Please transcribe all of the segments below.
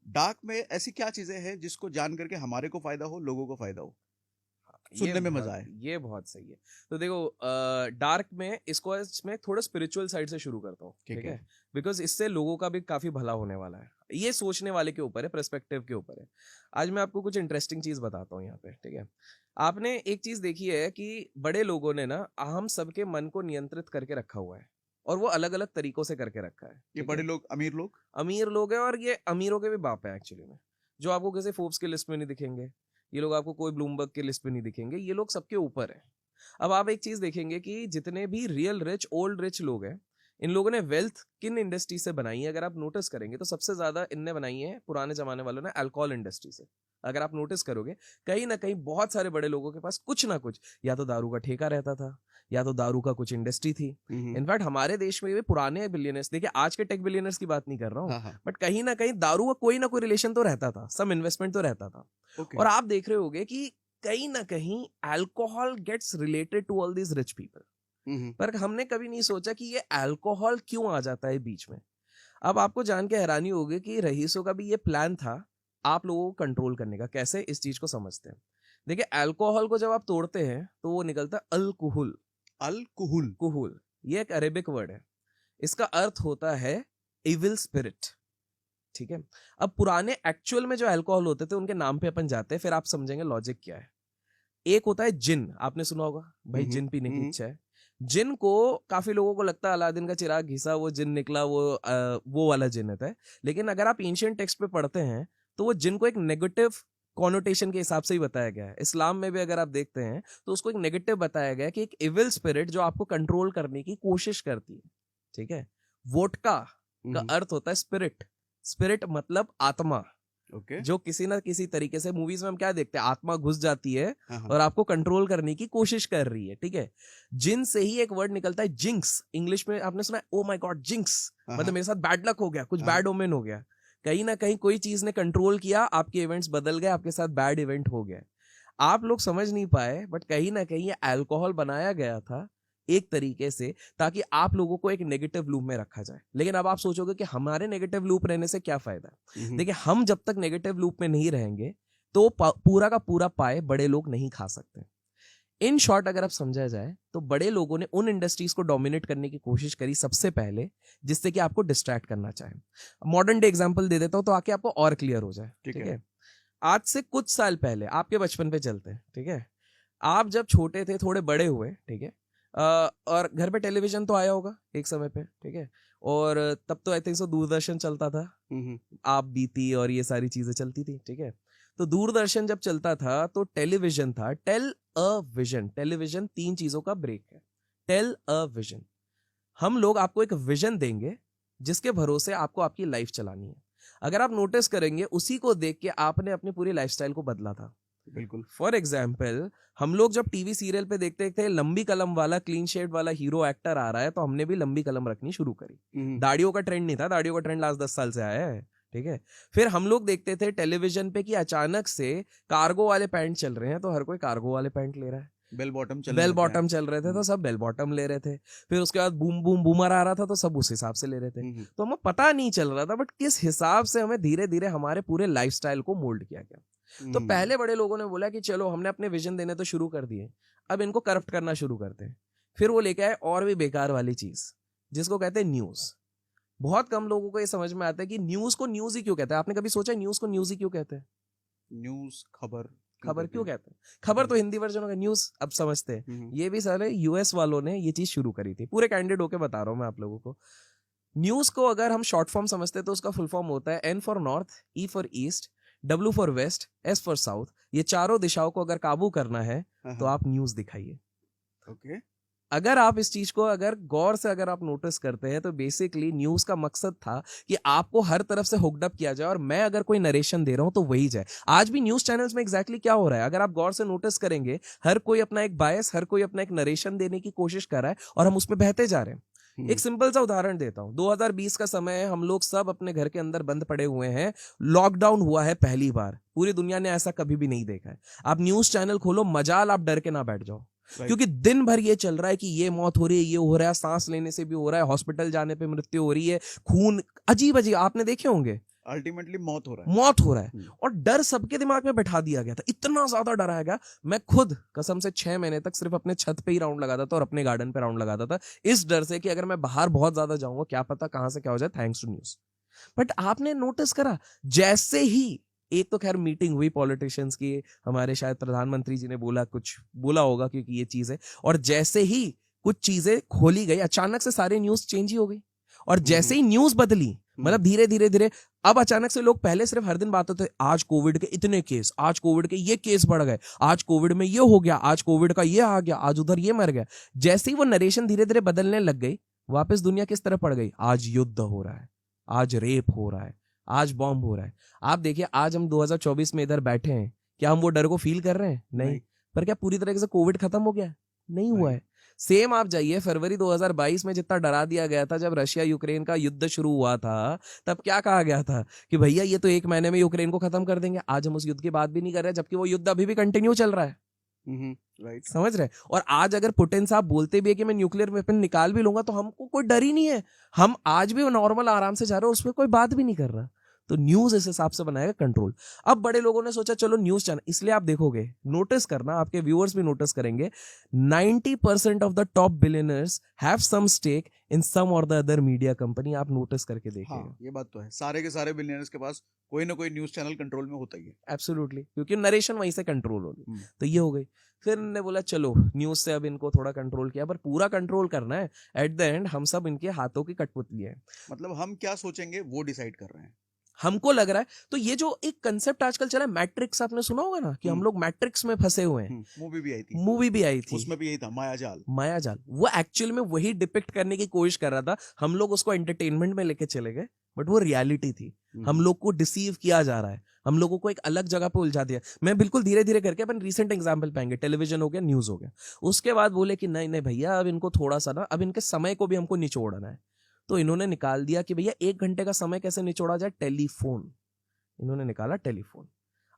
Dark में ऐसी क्या चीजें हैं जिसको जान करके हमारे को फायदा हो, लोगों को फायदा हो, ये सुनने में बहुत मजा आए? ये बहुत सही है। तो देखो, डार्क में इसमें थोड़ा स्पिरिचुअल साइड से शुरू करता हूँ, ठीक ठीक है। है। बिकॉज इससे लोगों का भी काफी भला होने वाला है। ये सोचने वाले के ऊपर है, पर्सपेक्टिव के ऊपर है। आज मैं आपको कुछ इंटरेस्टिंग चीज बताता हूँ यहाँ पे, ठीक है। आपने एक चीज देखी है कि बड़े लोगों ने ना हम सबके मन को नियंत्रित करके रखा हुआ है, और वो अलग अलग तरीकों से करके रखा है। ये ठीक बड़े है? लोग, अमीर लोग। अमीर लोग हैं, और ये अमीरों के भी बाप है एक्चुअली में, जो आपको किसी फोर्ब्स की लिस्ट में नहीं दिखेंगे। ये लोग आपको कोई ब्लूमबर्ग की लिस्ट में नहीं दिखेंगे। ये लोग सबके ऊपर है। अब आप एक चीज देखेंगे कि जितने भी रियल रिच ओल्ड रिच लोग हैं, इन लोगों ने वेल्थ किन इंडस्ट्री से बनाई है, अगर आप नोटिस करेंगे तो सबसे ज्यादा इनने बनाई है पुराने जमाने वालों ने अल्कोहल इंडस्ट्री से। अगर आप नोटिस करोगे, कहीं ना कहीं बहुत सारे बड़े लोगों के पास कुछ ना कुछ, या तो दारू का ठेका रहता था, या तो दारू का कुछ इंडस्ट्री थी। इनफैक्ट हमारे देश में भी पुराने बिलियनर्स, देखिए आज के टेक बिलियनर्स की बात नहीं कर रहा हूँ, हाँ हाँ। बट कहीं ना कहीं दारू का कोई ना कोई रिलेशन तो रहता था, सम इन्वेस्टमेंट तो रहता था। ओके। और आप देख रहे होगे कि कहीं ना कहीं alcohol gets related to all these rich people. पर हमने कभी नहीं सोचा कि ये अल्कोहल क्यों आ जाता है बीच में। अब आपको जान के हैरानी होगी कि रईसों का भी ये प्लान था आप लोगों को कंट्रोल करने का। कैसे, इस चीज को समझते हैं। देखिए, अल्कोहल को जब आप तोड़ते हैं तो वो निकलता है अल्कोहल। अल्कोहल। कुहुल, ये एक अरेबिक वर्ड है। इसका अर्थ होता है इविल स्पिरिट। ठीक है। अब पुराने एक्चुअल में जो अल्कोहल होते थे उनके नाम पे अपन जाते हैं, फिर आप समझेंगे लॉजिक क्या है। एक होता है जिन, आपने सुना होगा भाई, जिन पीने की इच्छा है। जिन को काफी लोगों को लगता है अलादीन का चिराग घिसा वो जिन निकला, वो वाला जिन होता है। लेकिन अगर आप एंशिएंट टेक्स्ट पे पढ़ते हैं तो वो जिन को एक नेगेटिव कॉनोटेशन के हिसाब से ही बताया गया है। इस्लाम में भी अगर आप देखते हैं तो उसको एक नेगेटिव बताया गया है कि एक इविल स्पिरिट जो आपको कंट्रोल करने की कोशिश करती है। ठीक है। वोटका का अर्थ होता है स्पिरिट। स्पिरिट मतलब आत्मा। ओके। जो किसी ना किसी तरीके से, मूवीज में हम क्या देखते हैं, आत्मा घुस जाती है हाँ हाँ। और आपको कंट्रोल करने की कोशिश कर रही है। ठीक है। जिन से ही एक वर्ड निकलता है जिंक्स। इंग्लिश में आपने सुना है, ओ माय गॉड जिंक्स, मतलब मेरे साथ बैड लक हो गया, कुछ बैड ओमेन हो गया। कहीं ना कहीं कोई चीज ने कंट्रोल किया, आपके इवेंट्स बदल गए, आपके साथ बैड इवेंट हो गया। आप लोग समझ नहीं पाए, बट कहीं ना कहीं ये अल्कोहल बनाया गया था एक तरीके से ताकि आप लोगों को एक नेगेटिव लूप में रखा जाए। लेकिन अब आप सोचोगे कि हमारे नेगेटिव लूप रहने से क्या फायदा है। देखिए, हम जब तक नेगेटिव लूप में नहीं रहेंगे तो पूरा का पूरा पाए बड़े लोग नहीं खा सकते। इन शॉर्ट अगर आप समझा जाए तो बड़े लोगों ने उन इंडस्ट्रीज को डोमिनेट करने की कोशिश करी सबसे पहले, जिससे कि आपको डिस्ट्रैक्ट करना चाहे। मॉडर्न डे एग्जांपल दे देता हूं तो आके आपको और क्लियर हो जाए। ठीक है। आज से कुछ साल पहले, आपके बचपन पे चलते हैं, ठीक है। आप जब छोटे थे, थोड़े बड़े हुए, ठीक है, और घर पे टेलीविजन तो आया होगा एक समय पे, ठीक है। और तब तो आई थिंक सो दूरदर्शन चलता था, आप बीती और ये सारी चीजें चलती थी। ठीक है। तो दूरदर्शन जब चलता था तो टेलीविजन था, टेल अ विजन। टेलीविजन 3 चीजों का ब्रेक है। टेल अ विजन, हम लोग आपको एक विजन देंगे जिसके भरोसे आपको आपकी लाइफ चलानी है। अगर आप नोटिस करेंगे, उसी को देख के आपने अपनी पूरी लाइफस्टाइल को बदला था। बिल्कुल। फॉर एग्जाम्पल, हम लोग जब टीवी सीरियल पे देखते थे लंबी कलम वाला क्लीन शेड वाला हीरो एक्टर आ रहा है, तो हमने भी लंबी कलम रखनी शुरू करी। दाढ़ियों का ट्रेंड नहीं था, दाढ़ियों का ट्रेंड लास्ट 10 साल से आया है। ठीक है। फिर हम लोग देखते थे टेलीविजन पे कि अचानक से कार्गो वाले पैंट चल रहे हैं, तो हर कोई कार्गो वाले पैंट ले रहा है। बेल बॉटम बेल बॉटम चल रहे थे तो सब बेल बॉटम ले रहे थे। फिर उसके बाद बूम बूम बूमर आ रहा था तो सब उस हिसाब से ले रहे थे। तो हमें पता नहीं चल रहा था, बट किस हिसाब से हमें धीरे धीरे हमारे पूरे लाइफस्टाइल को मोल्ड किया गया। तो पहले बड़े लोगों ने बोला कि चलो, हमने अपने विजन देने तो शुरू कर दिए, अब इनको करप्ट करना शुरू करते हैं। फिर वो लेके आए और भी बेकार वाली चीज, जिसको कहते हैं न्यूज। बहुत कम लोगों को ये समझ में आता है कि न्यूज को न्यूज ही क्यों कहते हैं। आपने कभी सोचा न्यूज को न्यूज ही क्यों कहते हैं? न्यूज, खबर क्यों कहते हैं? खबर तो हिंदी वर्जन होगा, न्यूज अब समझते हैं। ये भी सारे यूएस वालों ने ये चीज शुरू करी थी। पूरे कैंडिडेट होके बता रहा हूं मैं आप लोगों को। न्यूज को अगर हम शॉर्ट फॉर्म समझते हैं तो उसका फुल फॉर्म होता है N for north, E for east, W for west, S for south. ये चारों दिशाओं को अगर काबू करना है तो आप न्यूज दिखाइए। ओके। अगर आप इस चीज को अगर गौर से अगर आप नोटिस करते हैं तो बेसिकली न्यूज का मकसद था कि आपको हर तरफ से हुक्ड अप किया जाए, और मैं अगर कोई नरेशन दे रहा हूं तो वही जाए। आज भी न्यूज चैनल्स में एग्जैक्टली क्या हो रहा है, अगर आप गौर से नोटिस करेंगे, हर कोई अपना एक बायस, हर कोई अपना एक नरेशन देने की कोशिश कर रहा है और हम उसमें बहते जा रहे हैं। एक सिंपल सा उदाहरण देता हूं। 2020 का समय है, हम लोग सब अपने घर के अंदर बंद पड़े हुए हैं। लॉकडाउन हुआ है पहली बार, पूरी दुनिया ने ऐसा कभी भी नहीं देखा है। आप न्यूज चैनल खोलो, मजाल आप डर के ना बैठ जाओ, क्योंकि दिन भर ये चल रहा है कि ये मौत हो रही है, ये हो रहा है, सांस लेने से भी हो रहा है, हॉस्पिटल जाने पे मृत्यु हो रही है, खून अजीब अजीब आपने देखे होंगे। अल्टीमेटली मौत हो रहा है। मौत हो रहा है। और डर सबके दिमाग में बैठा दिया गया था, इतना ज्यादा डराया गया। मैं खुद कसम से 6 महीने तक सिर्फ अपने छत पे ही राउंड लगाता था और अपने गार्डन पे राउंड लगाता था, इस डर से कि अगर मैं बाहर बहुत ज्यादा जाऊंगा क्या पता कहां से क्या हो जाए, थैंक्स टू न्यूज। बट आपने नोटिस करा जैसे ही एक तो खैर मीटिंग हुई पॉलिटिशियंस की, हमारे शायद प्रधानमंत्री जी ने कुछ बोला होगा क्योंकि ये चीज है, और जैसे ही कुछ चीजें खोली गई अचानक से सारे न्यूज चेंज ही हो गई। और जैसे ही न्यूज बदली, मतलब धीरे धीरे धीरे अब अचानक से लोग पहले सिर्फ हर दिन बात होते आज कोविड के इतने केस, आज कोविड के ये केस बढ़ गए, आज कोविड में ये हो गया, आज कोविड का ये आ गया, आज उधर ये मर गया। जैसे ही वो नरेशन धीरे धीरे बदलने लग गई, वापस दुनिया किस तरह पड़ गई, आज युद्ध हो रहा है, आज रेप हो रहा है, आज बॉम्ब हो रहा है। आप देखिए आज हम 2024 में इधर बैठे हैं, क्या हम वो डर को फील कर रहे हैं? नहीं। पर क्या पूरी तरीके से कोविड खत्म हो गया? नहीं हुआ है। सेम आप जाइए फरवरी 2022 में जितना डरा दिया गया था जब रशिया यूक्रेन का युद्ध शुरू हुआ था, तब क्या कहा गया था कि भैया ये तो 1 महीने में यूक्रेन को खत्म कर देंगे। आज हम उस युद्ध की बात भी नहीं कर रहे, जबकि वो युद्ध अभी भी कंटिन्यू चल रहा है। राइट, समझ रहे? और आज अगर पुतिन साहब बोलते भी है कि मैं न्यूक्लियर वेपन निकाल भी लूंगा, तो हमको कोई डर ही नहीं है, हम आज भी नॉर्मल आराम से जा रहे हैं, उसमें कोई बात भी नहीं कर रहा। तो न्यूज इस हिसाब से बनाएगा कंट्रोल। अब बड़े लोगों ने सोचा चलो न्यूज चैनल, इसलिए आप देखोगे, नोटिस करना, आपके व्यूअर्स भी नोटिस करेंगे, 90% of the top billionaires have some stake in some or the other media company. आप नोटिस करके देखिएगा। हाँ, ये बात तो है, सारे के सारे बिलियनर्स के पास कोई ना कोई न्यूज चैनल कंट्रोल में होता ही है। एब्सोल्युटली, क्योंकि नरेशन वहीं से कंट्रोल होगी। तो ये हो गई। फिर इन्होंने बोला चलो न्यूज से अब इनको थोड़ा कंट्रोल किया, पर पूरा कंट्रोल करना है, एट द एंड हम सब इनके हाथों की कठपुतली है। मतलब हम क्या सोचेंगे वो डिसाइड कर रहे हैं, हमको लग रहा है। तो ये जो एक कंसेप्ट आजकल चला है मैट्रिक्स, आपने सुना होगा ना कि हम लोग मैट्रिक्स में फंसे हुए हैं। मूवी भी आई थी, उसमें भी यही था, मायाजाल। वो एक्चुअल में वही डिपिक्ट करने की कोशिश कर रहा था। हम लोग उसको एंटरटेनमेंट में लेके चले गए, बट वो रियलिटी थी। हम लोग को डिसीव किया जा रहा है, हम लोगों को एक अलग जगह पे उलझा दिया। मैं बिल्कुल धीरे धीरे करके अपन रीसेंट एग्जांपल पाएंगे, टेलीविजन हो गया, न्यूज हो गया। उसके बाद बोले कि नहीं नहीं भैया, अब इनको थोड़ा सा ना, अब इनके समय को भी हमको निचोड़ना है। तो इन्होंने निकाल दिया कि भैया 1 घंटे का समय कैसे निचोड़ा जाए, टेलीफोन। इन्होंने निकाला टेलीफोन।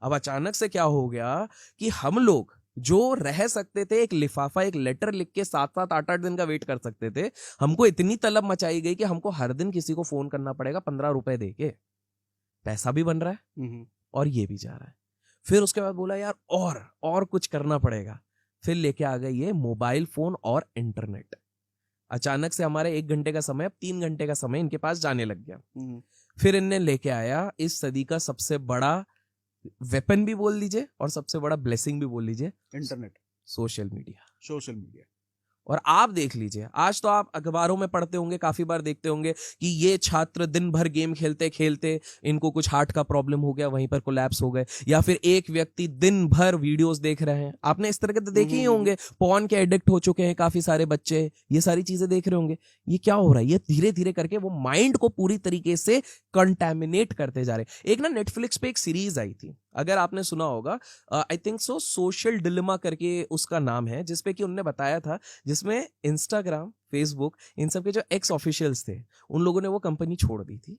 अब अचानक से क्या हो गया कि हम लोग जो रह सकते थे, एक लिफाफा, एक लेटर लिख के 7-7 8-8 दिन का वेट कर सकते थे, हमको इतनी तलब मचाई गई कि हमको हर दिन किसी को फोन करना पड़ेगा 15 रुपए देके। पैसा भी बन रहा है और ये भी जा रहा है। फिर उसके बाद बोला यार और कुछ करना पड़ेगा। फिर लेके आ गए ये मोबाइल फोन और इंटरनेट। अचानक से हमारे 1 घंटे का समय अब 3 घंटे का समय इनके पास जाने लग गया। फिर इनने लेके आया इस सदी का सबसे बड़ा वेपन भी बोल लीजिए और सबसे बड़ा ब्लेसिंग भी बोल लीजिए, इंटरनेट, सोशल मीडिया। और आप देख लीजिए, आज तो आप अखबारों में पढ़ते होंगे, काफी बार देखते होंगे कि ये छात्र दिन भर गेम खेलते खेलते इनको कुछ हार्ट का प्रॉब्लम हो गया, वहीं पर कोलैप्स हो गए। या फिर एक व्यक्ति दिन भर वीडियोस देख रहे हैं, आपने इस तरह के तो देखे ही होंगे, पॉर्न के एडिक्ट हो चुके हैं काफी सारे बच्चे, ये सारी चीजें देख रहे होंगे। ये क्या हो रहा है? ये धीरे धीरे करके वो माइंड को पूरी तरीके से कंटेमिनेट करते जा रहे हैं। एक ना नेटफ्लिक्स पे एक सीरीज आई थी, अगर आपने सुना होगा, I think so, social dilemma करके उसका नाम है, जिसपे कि उन्होंने बताया था, जिसमें इंस्टाग्राम, फेसबुक, इन सब के जो एक्स ऑफिशियल्स थे, उन लोगों ने वो कंपनी छोड़ दी थी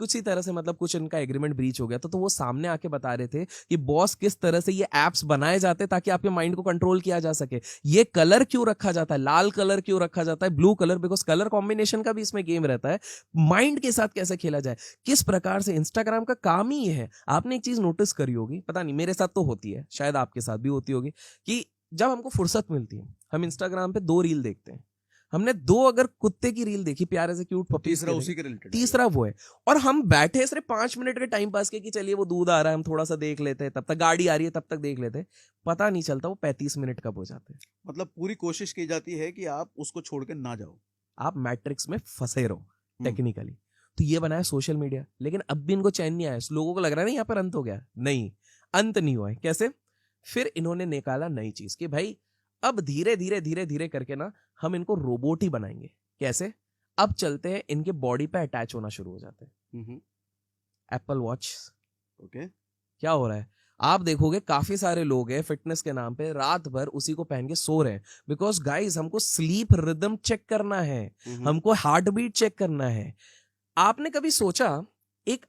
कुछ ही तरह से, मतलब कुछ इनका एग्रीमेंट ब्रीच हो गया था। तो वो सामने आके बता रहे थे कि बॉस किस तरह से ये एप्स बनाए जाते ताकि आपके माइंड को कंट्रोल किया जा सके। ये कलर क्यों रखा जाता है, लाल कलर क्यों रखा जाता है, blue colour, because colour combination का भी इसमें गेम रहता है। माइंड के साथ कैसे खेला जाए, किस प्रकार से। इंस्टाग्राम का काम ही ये है। आपने एक चीज नोटिस करी होगी, पता नहीं मेरे साथ तो होती है, शायद आपके साथ भी होती होगी, कि जब हमको फुर्सत मिलती है हम इंस्टाग्राम पे 2 रील देखते हैं। हमने 2 अगर कुत्ते की रील देखी, प्यारे से क्यूट पपीज, तीसरा उसी के रिलेटेड, तीसरा वो है। और हम बैठे सिर्फ 5 मिनट के टाइम पास के कि चलिए वो दूध आ रहा है, हम थोड़ा सा देख लेते हैं, तब तक गाड़ी आ रही है, तब तक देख लेते हैं, पता नहीं चलता वो 35 मिनट कब हो जाते हैं। मतलब पूरी कोशिश की जाती है कि आप उसको छोड़ के ना जाओ, आप मैट्रिक्स में फंसे रहो टेक्निकली। तो ये बनाया सोशल मीडिया, लेकिन अब भी इनको चैन नहीं आया। लोगों को लग रहा है ना यहाँ पर अंत हो गया, नहीं, अंत नहीं हुआ है। कैसे? फिर इन्होंने निकाला नई चीज कि भाई अब धीरे धीरे करके ना हम इनको रोबोट ही बनाएंगे। कैसे? अब चलते हैं इनके बॉडी पे अटैच होना शुरू हो जाते हैं। एप्पल वॉच, ओके, क्या हो रहा है? आप देखोगे काफी सारे लोग हैं फिटनेस के नाम पे रात भर उसी को पहन के सो रहे हैं, बिकॉज गाइस हमको स्लीप रिदम चेक करना है, हमको हार्ट बीट चेक करना है। आपने कभी सोचा एक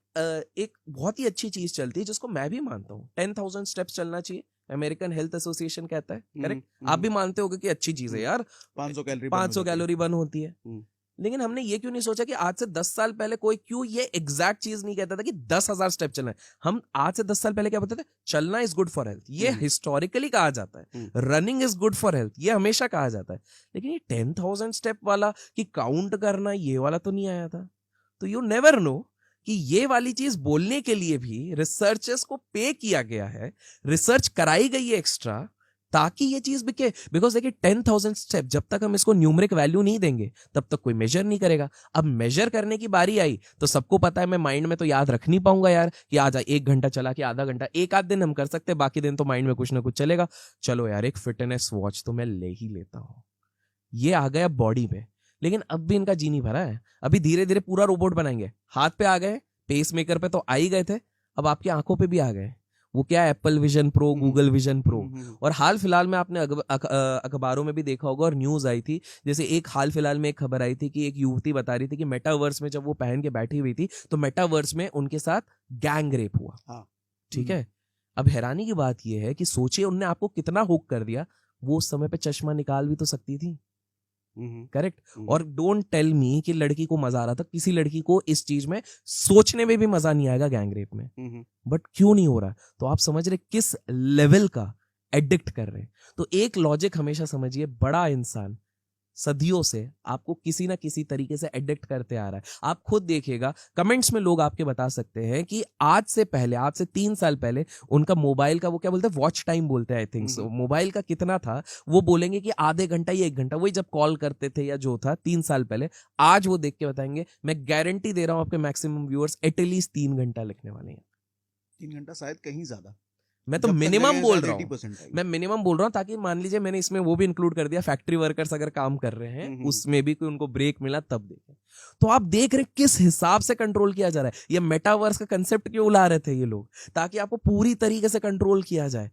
बहुत ही अच्छी चीज चलती है जिसको मैं भी मानता हूँ, 10,000 स्टेप्स चलना चाहिए, अमेरिकन हेल्थ एसोसिएशन कहता है, करेक्ट? आप भी मानते होगे कि अच्छी चीज है यार, 500 कैलोरी बर्न होती है। लेकिन हमने ये क्यों नहीं सोचा कि आज से 10 साल पहले कोई क्यों ये एग्जैक्ट चीज नहीं कहता था कि 10,000 स्टेप चलना है। हम आज से 10 साल पहले क्या बोलते थे, चलना इज गुड फॉर हेल्थ, ये हिस्टोरिकली कहा जाता है। Running is good for health, ये हमेशा कहा जाता है। लेकिन ये 10,000 स्टेप वाला कि काउंट करना, ये वाला तो नहीं आया था। तो यू नेवर नो कि ये वाली चीज बोलने के लिए भी रिसर्चर्स को पे किया गया है, रिसर्च कराई गई है एक्स्ट्रा, ताकि ये चीज बिके। बिकॉज देखिए 10,000 स्टेप, जब तक हम इसको न्यूमेरिक वैल्यू नहीं देंगे तब तक कोई मेजर नहीं करेगा। अब मेजर करने की बारी आई तो सबको पता है मैं माइंड में तो याद रख नहीं पाऊंगा यार कि आज 1 घंटा चला कि आधा घंटा। एक आध दिन हम कर सकते हैं, बाकी दिन तो माइंड में कुछ ना कुछ चलेगा। चलो यार एक फिटनेस वॉच तो मैं ले ही लेता हूं। ये आ गया बॉडी पे, लेकिन अब भी इनका जी नहीं भरा है। अभी धीरे धीरे पूरा रोबोट बनाएंगे। हाथ पे आ गए, पेस मेकर पे तो आ ही गए थे, अब आपकी आंखों पे भी आ गए। वो क्या, Apple vision pro, Google vision pro. और हाल फिलहाल में आपने अखबारों में भी देखा होगा और न्यूज आई थी, जैसे एक हाल फिलहाल में एक खबर आई थी कि एक युवती बता रही थी कि मेटावर्स में जब वो पहन के बैठी हुई थी तो मेटावर्स में उनके साथ गैंग रेप हुआ। ठीक है, अब हैरानी की बात यह है कि सोचिए उनने आपको कितना हुक कर दिया। वो उस समय पे चश्मा निकाल भी तो सकती थी, करेक्ट। और डोंट टेल मी कि लड़की को मजा आ रहा था। किसी लड़की को इस चीज में सोचने में भी मजा नहीं आएगा गैंग रेप में, बट क्यों नहीं हो रहा? तो आप समझ रहे किस लेवल का एडिक्ट कर रहे हैं। तो एक लॉजिक हमेशा समझिए, बड़ा इंसान सदियों से आपको किसी ना किसी तरीके से एडिक्ट करते आ रहा है। आप खुद देखिएगा, कमेंट्स में लोग आपके बता सकते हैं कि आज से 3 साल पहले उनका मोबाइल का, वो क्या बोलते हैं, वॉच टाइम बोलते हैं आई थिंक सो, मोबाइल का कितना था, वो बोलेंगे कि आधे घंटा या 1 घंटा, वही जब कॉल करते थे या जो था 3 साल पहले। आज वो देख के बताएंगे, मैं गारंटी दे रहा हूं आपके मैक्सिमम व्यूअर्स एटलीस्ट 3 घंटा लिखने वाले हैं। 3 घंटा शायद कहीं ज्यादा, मैं तो मिनिमम बोल रहा हूँ, मैं मिनिमम बोल रहा हूँ, ताकि मान लीजिए मैंने इसमें वो भी इंक्लूड कर दिया, फैक्ट्री वर्कर्स अगर काम कर रहे हैं उसमें भी कोई उनको ब्रेक मिला तब देखें। तो आप देख रहे किस हिसाब से कंट्रोल किया जा रहा है। ये मेटावर्स का कंसेप्ट क्यों ला रहे थे ये लोग, ताकि आपको पूरी तरीके से कंट्रोल किया जाए।